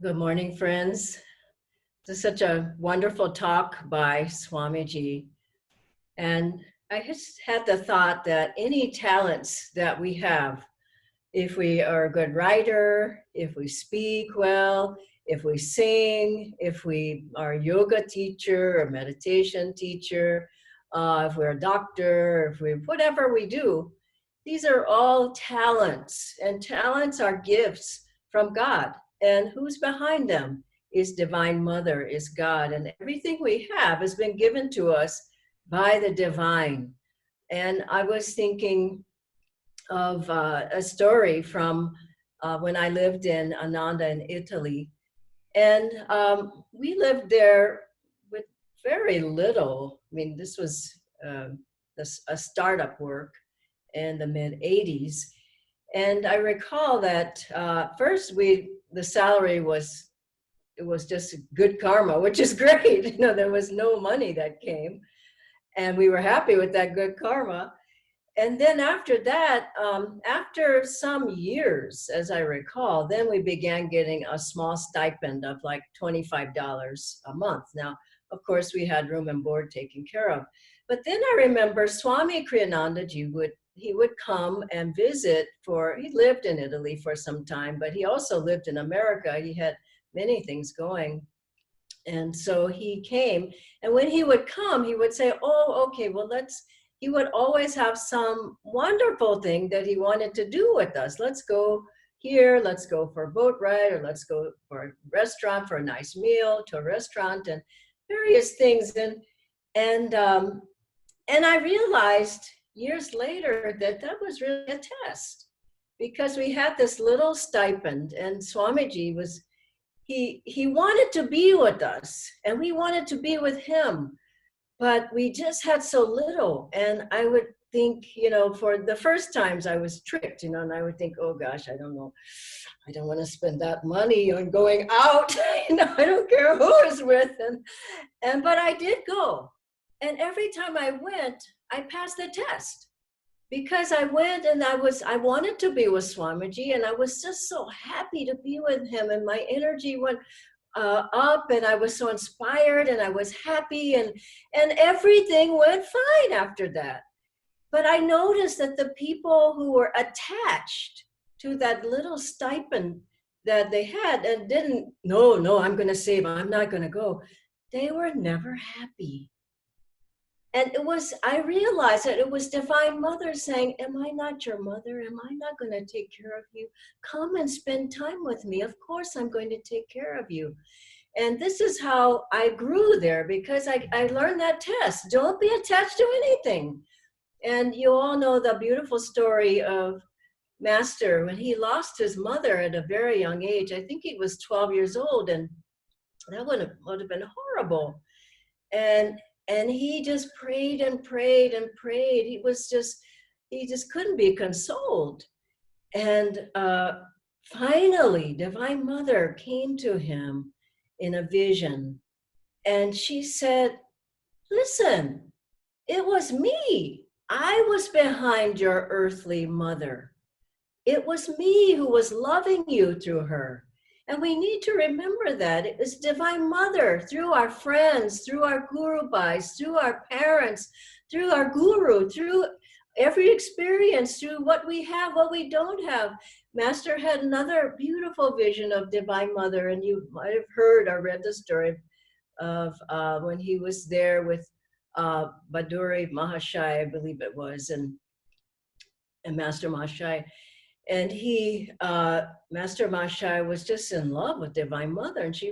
Good morning, friends. This is such a wonderful talk by Swamiji. And I just had the thought that any talents that we have, if we are a good writer, if we speak well, if we sing, if we are a yoga teacher or meditation teacher, if we're a doctor, if we whatever we do, these are all talents, and talents are gifts from God. And who's behind them is Divine Mother, is God. And everything we have has been given to us by the divine. And I was thinking of a story from when I lived in Ananda in Italy. And we lived there with very little. I mean, this was a startup work in the mid 80s. And I recall that first the salary was, it was just good karma, which is great. You know, there was no money that came, and we were happy with that good karma. And then after that, after some years, as I recall, then we began getting a small stipend of like $25 a month. Now, of course, we had room and board taken care of. But then I remember Swami Kriyanandaji would come and visit he lived in Italy for some time, but he also lived in America. He had many things going. And so he came, and when he would come, he would say, oh, okay, well, he would always have some wonderful thing that he wanted to do with us. Let's go here, let's go for a boat ride, or let's go for a restaurant for a nice meal, to a restaurant, and various things. And I realized years later that was really a test, because we had this little stipend, and Swamiji he wanted to be with us, and we wanted to be with him, but we just had so little. And I would think, for the first times I was tricked, and I would think, oh gosh, I don't know, I don't want to spend that money on going out. I don't care who is with, but I did go. And every time I went, I passed the test, because I went and I wanted to be with Swamiji, and I was just so happy to be with him, and my energy went up, and I was so inspired, and I was happy, and everything went fine after that. But I noticed that the people who were attached to that little stipend that they had and didn't, no, I'm going to save, I'm not going to go, they were never happy. And I realized that it was Divine Mother saying, am I not your mother? Am I not going to take care of you? Come and spend time with me. Of course, I'm going to take care of you. And this is how I grew there, because I learned that test. Don't be attached to anything. And you all know the beautiful story of Master when he lost his mother at a very young age. I think he was 12 years old, and that would have been horrible. And he just prayed and prayed and prayed. He just couldn't be consoled. And finally, Divine Mother came to him in a vision. And she said, listen, it was me. I was behind your earthly mother. It was me who was loving you through her. And we need to remember that it was Divine Mother, through our friends, through our Guru Bhais, through our parents, through our Guru, through every experience, through what we have, what we don't have. Master had another beautiful vision of Divine Mother, and you might have heard or read the story of when he was there with Baduri Mahashai, I believe it was, and Master Mahashai. And Master Mahashai was just in love with Divine Mother, and he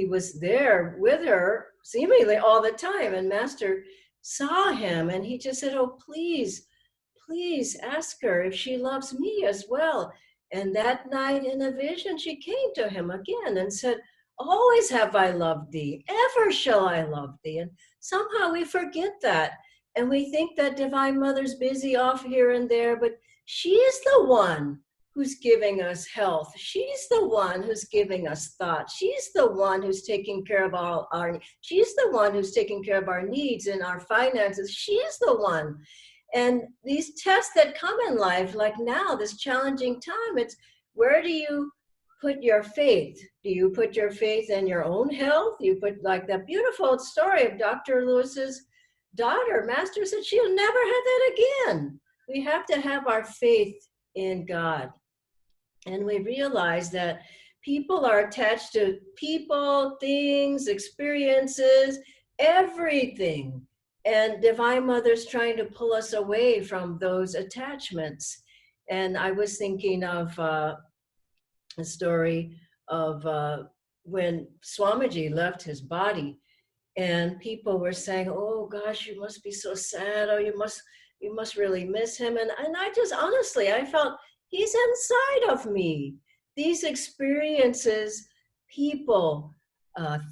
was there with her seemingly all the time. And Master saw him, and he just said, oh, please ask her if she loves me as well. And that night in a vision, she came to him again and said, always have I loved thee, ever shall I love thee. And somehow we forget that. And we think that Divine Mother's busy off here and there, but she is the one who's giving us health. She's the one who's giving us thought. She's the one who's taking care of she's the one who's taking care of our needs and our finances. She is the one. And these tests that come in life, like now, this challenging time, it's where do you put your faith? Do you put your faith in your own health? You put, like that beautiful story of Dr. Lewis's daughter. Master said she'll never have that again. We have to have our faith in God. And we realize that people are attached to people, things, experiences, everything. And Divine Mother's trying to pull us away from those attachments. And I was thinking of a story of when Swamiji left his body, and people were saying, "Oh gosh, you must be so sad. Oh, you must really miss him." And I just honestly, I felt he's inside of me. These experiences, people,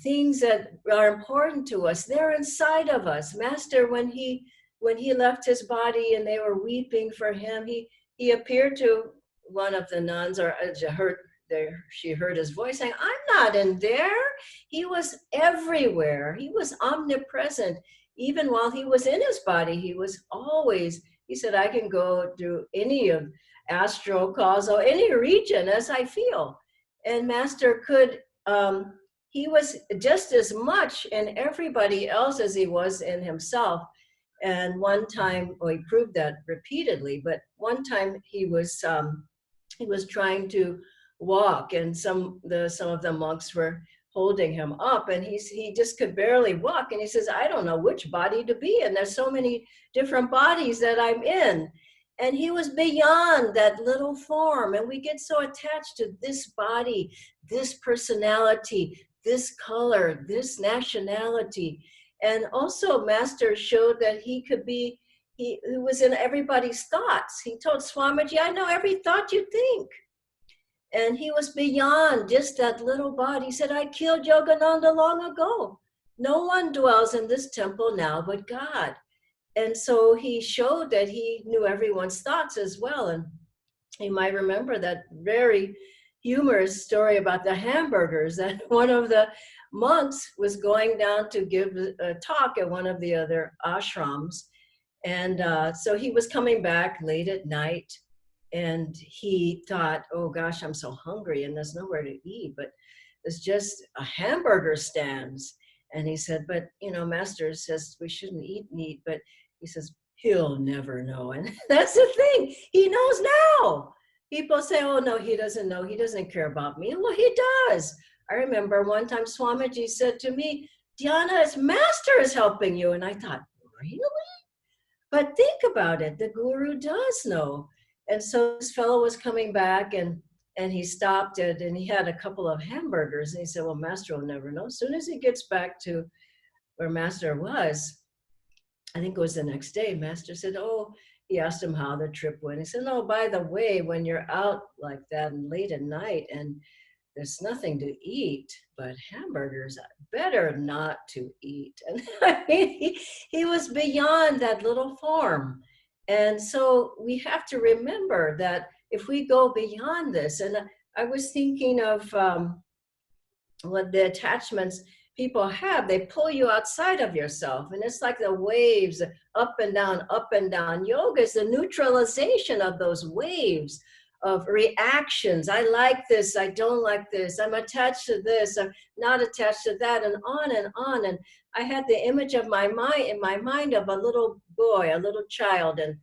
things that are important to us, they're inside of us. Master, when he left his body and they were weeping for him, he appeared to one of the nuns, or she heard his voice saying, "I'm not in there." He was everywhere. He was omnipresent. Even while he was in his body, he was always, he said, "I can go to any of astral, causal, any region as I feel." And Master could, he was just as much in everybody else as he was in himself. And one time, well, he proved that repeatedly, but one time he was trying to walk, and some of the monks were holding him up, and he just could barely walk. And he says, "I don't know which body to be in. There's so many different bodies that I'm in." And he was beyond that little form. And we get so attached to this body, this personality, this color, this nationality. And also Master showed that he could be, he was in everybody's thoughts. He told Swamiji, "I know every thought you think." And he was beyond just that little body. He said, "I killed Yogananda long ago. No one dwells in this temple now but God." And so he showed that he knew everyone's thoughts as well. And you might remember that very humorous story about the hamburgers, that one of the monks was going down to give a talk at one of the other ashrams. And so he was coming back late at night, and he thought, "Oh gosh, I'm so hungry and there's nowhere to eat, but there's just a hamburger stands." And he said, "But Master says we shouldn't eat meat." But he says, "He'll never know." And that's the thing, he knows now. People say, "Oh no, he doesn't know, he doesn't care about me." Well, he does. I remember one time Swamiji said to me, "Dhyana, his Master is helping you." And I thought, really? But think about it, the Guru does know. And so this fellow was coming back, and he stopped it, and he had a couple of hamburgers, and he said, "Well, Master will never know." As soon as he gets back to where Master was, I think it was the next day, Master said, "Oh," he asked him how the trip went. He said, "No, by the way, when you're out like that and late at night and there's nothing to eat but hamburgers, better not to eat." And I mean, he was beyond that little form. And so we have to remember that if we go beyond this, and I was thinking of what the attachments people have, they pull you outside of yourself. And it's like the waves, up and down, up and down. Yoga is the neutralization of those waves of reactions. I like this, I don't like this, I'm attached to this, I'm not attached to that, and on and on. And I had the image of my mind in my mind of a little boy, a little child, and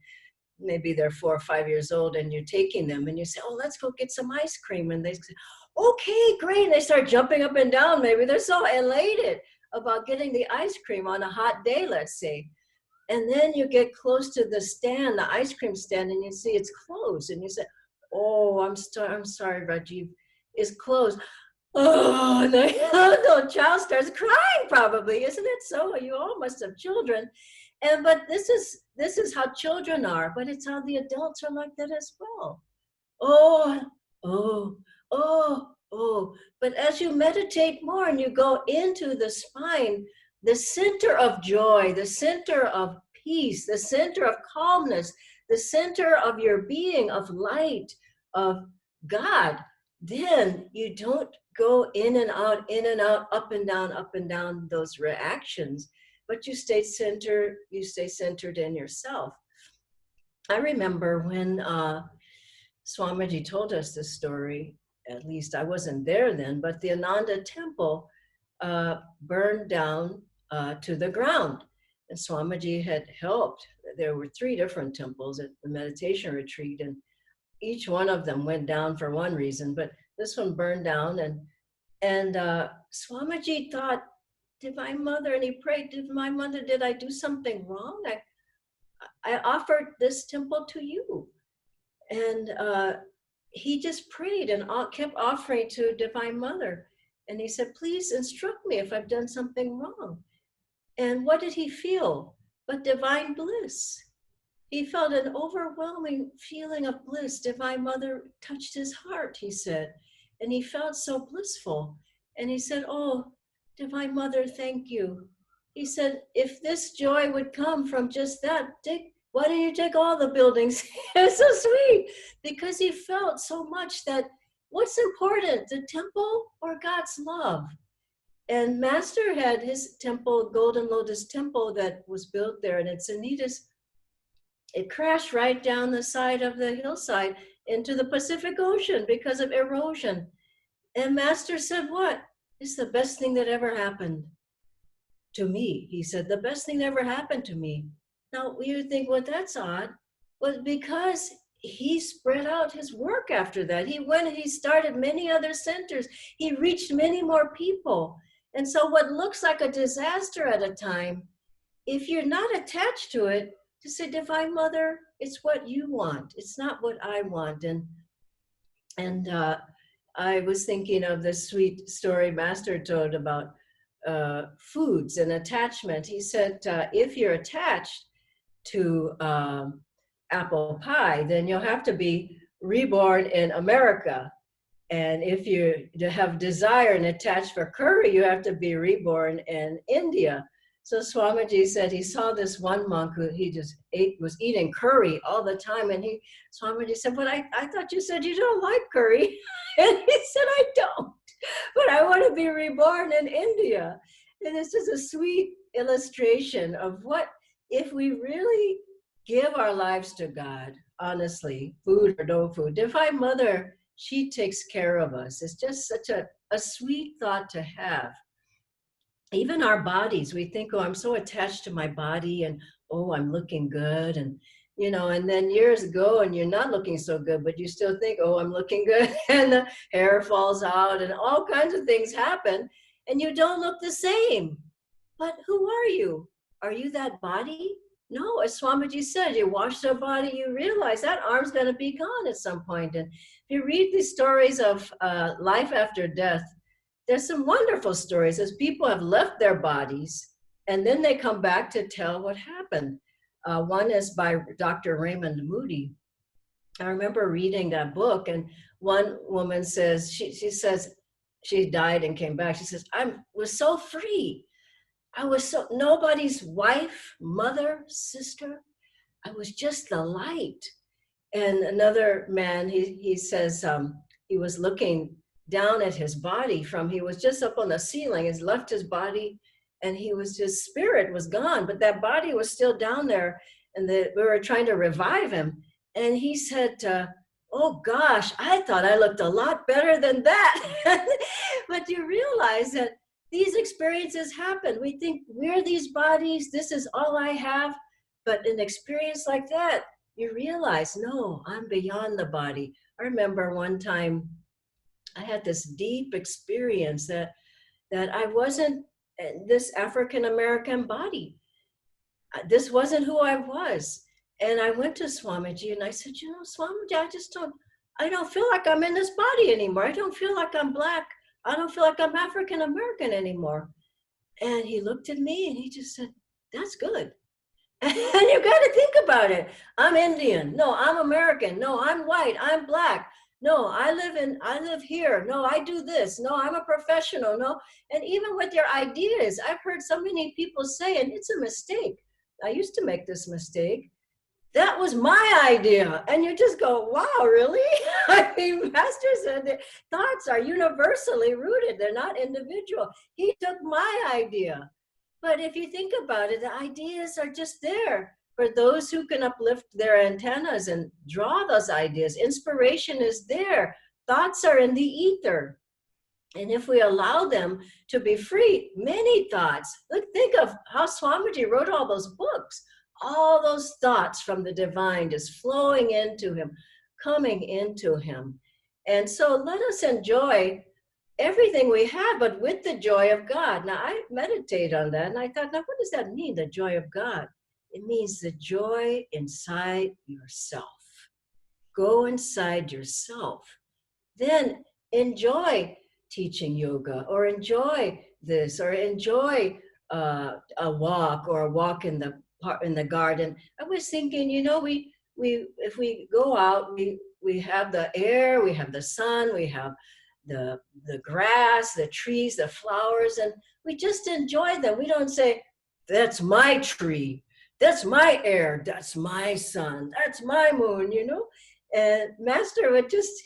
maybe they're 4 or 5 years old, and you're taking them and you say, "Oh, let's go get some ice cream." And they say, "Okay, great." And they start jumping up and down. Maybe they're so elated about getting the ice cream on a hot day, let's say. And then you get close to the stand, the ice cream stand, and you see it's closed. And you say, "Oh, I'm sorry, Rajiv, it's closed." Oh, and the child starts crying probably. Isn't it so? You all must have children. But this is how children are, but it's how the adults are like that as well. Oh, oh, oh, oh. But as you meditate more and you go into the spine, the center of joy, the center of peace, the center of calmness, the center of your being, of light, of God, then you don't go in and out, up and down those reactions, but you stay centered in yourself. I remember when Swamiji told us this story, at least I wasn't there then, but the Ananda temple burned down to the ground. And Swamiji had helped. There were 3 different temples at the meditation retreat, and each one of them went down for one reason, but this one burned down. And Swamiji thought, Divine Mother, and he prayed, Divine Mother, did I do something wrong? I offered this temple to you. And he just prayed and kept offering to Divine Mother. And he said, please instruct me if I've done something wrong. And what did he feel but divine bliss? He felt an overwhelming feeling of bliss. Divine Mother touched his heart, he said, and he felt so blissful. And he said, oh, Divine Mother, thank you. He said, if this joy would come from just that, why don't you take all the buildings? It's so sweet, because he felt so much that what's important, the temple or God's love? And Master had his temple, Golden Lotus Temple, that was built there, and it's Anita's. It crashed right down the side of the hillside into the Pacific Ocean because of erosion. And Master said, what? It's the best thing that ever happened to me. He said, the best thing that ever happened to me. Now, you think, well, that's odd. Well, because he spread out his work after that. He started many other centers. He reached many more people. And so what looks like a disaster at a time, if you're not attached to it, to say, Divine Mother, it's what you want. It's not what I want. And I was thinking of the sweet story Master told about foods and attachment. He said, if you're attached to apple pie, then you'll have to be reborn in America. And if you have desire and attached for curry, you have to be reborn in India. So Swamiji said he saw this one monk who was eating curry all the time. And Swamiji said, but I thought you said you don't like curry. And he said, I don't, but I want to be reborn in India. And it's just a sweet illustration of what, if we really give our lives to God, honestly, food or no food, Divine Mother, she takes care of us. It's just such a sweet thought to have. Even our bodies, we think, oh, I'm so attached to my body, and oh, I'm looking good. And, and then years go and you're not looking so good, but you still think, oh, I'm looking good. And the hair falls out and all kinds of things happen and you don't look the same. But who are you? Are you that body? No, as Swamiji said, you wash the body, you realize that arm's going to be gone at some point. And if you read these stories of life after death, there's some wonderful stories as people have left their bodies and then they come back to tell what happened. One is by Dr. Raymond Moody. I remember reading that book, and one woman says, she says, she died and came back. She says, I was so free. I was nobody's wife, mother, sister. I was just the light. And another man, he says, he was looking down at his body he was just up on the ceiling, he's left his body, and his spirit was gone, but that body was still down there, and we were trying to revive him. And he said, oh gosh, I thought I looked a lot better than that. But you realize that these experiences happen. We think we're these bodies, this is all I have, but an experience like that, you realize, no, I'm beyond the body. I remember one time I had this deep experience that I wasn't this African-American body. This wasn't who I was. And I went to Swamiji and I said, Swamiji, I don't feel like I'm in this body anymore. I don't feel like I'm Black. I don't feel like I'm African-American anymore. And he looked at me and he just said, that's good. And you got to think about it. I'm Indian. No, I'm American. No, I'm white. I'm Black. No, I live here. No, I do this. No, I'm a professional. No. And even with your ideas, I've heard so many people say, and it's a mistake. I used to make this mistake. That was my idea. And you just go, wow, really? I mean, Master said that thoughts are universally rooted. They're not individual. He took my idea. But if you think about it, the ideas are just there for those who can uplift their antennas and draw those ideas. Inspiration is there. thoughts are in the ether. And if we allow them to be free, many thoughts, look, think of how Swamiji wrote all those books. All those thoughts from the divine just flowing into him, coming into him. And so let us enjoy everything we have, but with the joy of God. Now, I meditate on that, and I thought, now, what does that mean, the joy of God? It means the joy inside yourself. Go inside yourself. Then enjoy teaching yoga, or enjoy this, or enjoy a walk, or a walk in the garden. I was thinking, we if we go out, we have the air, we have the sun, we have the grass, the trees, the flowers, and we just enjoy them. We don't say, that's my tree, that's my air, that's my sun, that's my moon, And Master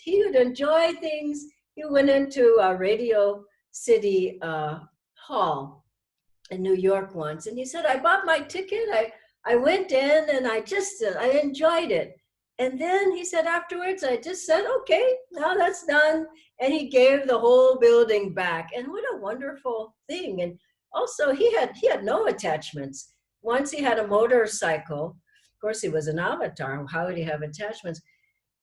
he would enjoy things. He went into a Radio City hall in New York once, and he said, I bought my ticket, I went in, and I enjoyed it. And then he said afterwards, I just said, okay, now that's done. And he gave the whole building back. And what a wonderful thing. And also he had no attachments. Once he had a motorcycle. Of course, he was an avatar. How would he have attachments?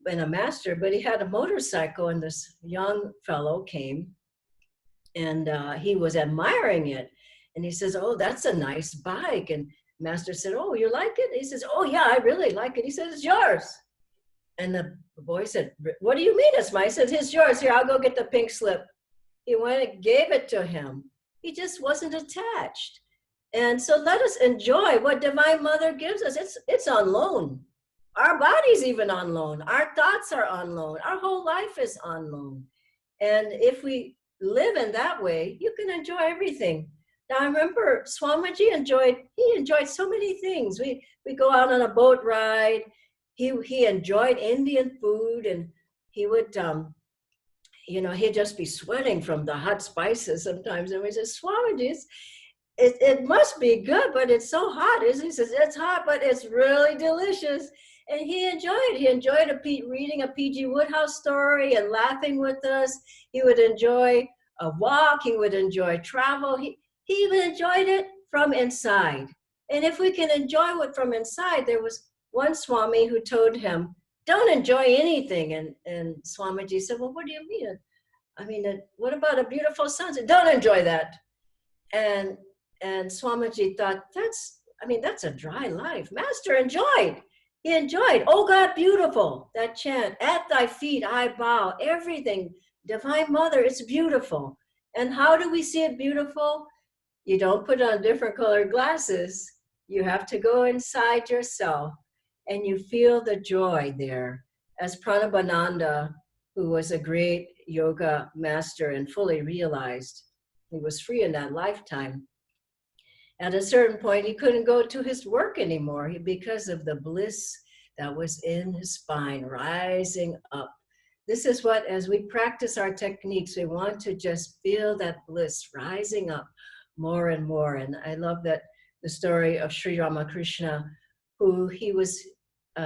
And a master, but he had a motorcycle, and this young fellow came, and he was admiring it. And he says, oh, that's a nice bike. And Master said, oh, you like it? He says, oh, yeah, I really like it. He says, it's yours. And the boy said, what do you mean it's mine? He said, it's yours. Here, I'll go get the pink slip. He went and gave it to him. He just wasn't attached. And so let us enjoy what Divine Mother gives us. It's on loan. Our body's even on loan. Our thoughts are on loan. Our whole life is on loan. And if we live in that way, you can enjoy everything. Now, I remember Swamiji enjoyed so many things. We go out on a boat ride. He enjoyed Indian food, and he would, he'd just be sweating from the hot spices sometimes. And we said, Swamiji, it must be good, but it's so hot. He says, it's hot, but it's really delicious. And he enjoyed reading a P.G. Woodhouse story and laughing with us. He would enjoy a walk. He would enjoy travel. He even enjoyed it from inside. And if we can enjoy it from inside, there was one Swami who told him, don't enjoy anything. And Swamiji said, well, what do you mean? I mean, what about a beautiful sunset? Don't enjoy that. And Swamiji thought, that's a dry life. Master enjoyed. He enjoyed, oh God, beautiful, that chant, at thy feet I bow, everything, Divine Mother, it's beautiful. And how do we see it beautiful? You don't put on different colored glasses. You have to go inside yourself, and you feel the joy there. As Ananda, who was a great yoga master and fully realized he was free in that lifetime, at a certain point, he couldn't go to his work anymore because of the bliss that was in his spine rising up. This is what, as we practice our techniques, we want to just feel that bliss rising up more and more. And I love that the story of Sri Ramakrishna, who he was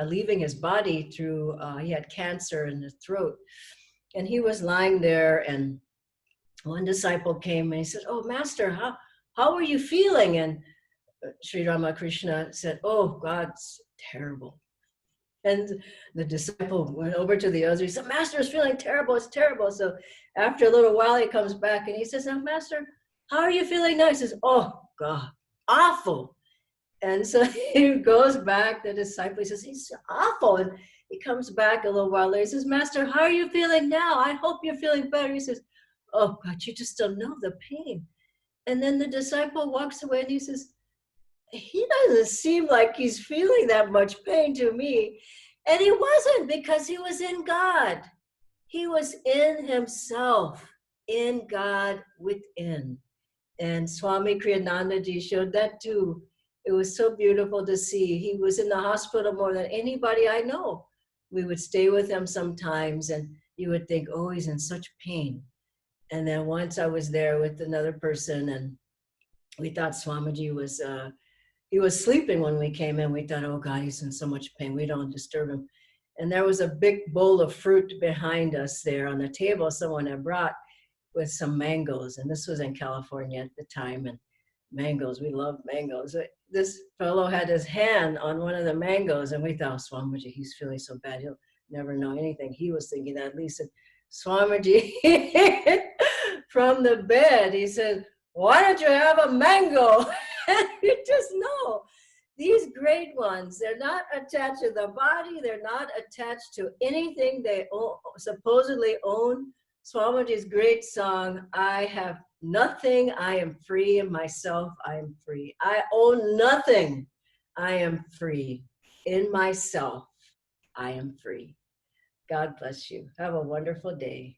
leaving his body through, he had cancer in the throat. And he was lying there, and one disciple came and he said, oh, Master, how are you feeling? And Sri Ramakrishna said, oh, God, it's terrible. And the disciple went over to the other. He said, Master is feeling terrible. It's terrible. So after a little while, he comes back and he says, now, Master, how are you feeling now? He says, oh, God, awful. And so he goes back, the disciple, he says, he's awful. And he comes back a little while later. He says, Master, how are you feeling now? I hope you're feeling better. He says, oh, God, you just don't know the pain. And then the disciple walks away and he says, he doesn't seem like he's feeling that much pain to me. And he wasn't, because he was in God. He was in himself, in God within. And Swami Kriyanandaji showed that too. It was so beautiful to see. He was in the hospital more than anybody I know. We would stay with him sometimes, and you would think, oh, he's in such pain. And then once I was there with another person, and we thought Swamiji was, he was sleeping when we came in. We thought, oh God, he's in so much pain. We don't disturb him. And there was a big bowl of fruit behind us there on the table someone had brought with some mangoes. And this was in California at the time. And mangoes, we love mangoes. This fellow had his hand on one of the mangoes, and we thought, Swamiji, he's feeling so bad, he'll never know anything. He was thinking that. Lee said, Swamiji, from the bed, he said, why don't you have a mango? And you just know. These great ones, they're not attached to the body. They're not attached to anything they supposedly own. Swamiji's great song, I have nothing, I am free in myself, I am free. I own nothing, I am free. In myself, I am free. God bless you. Have a wonderful day.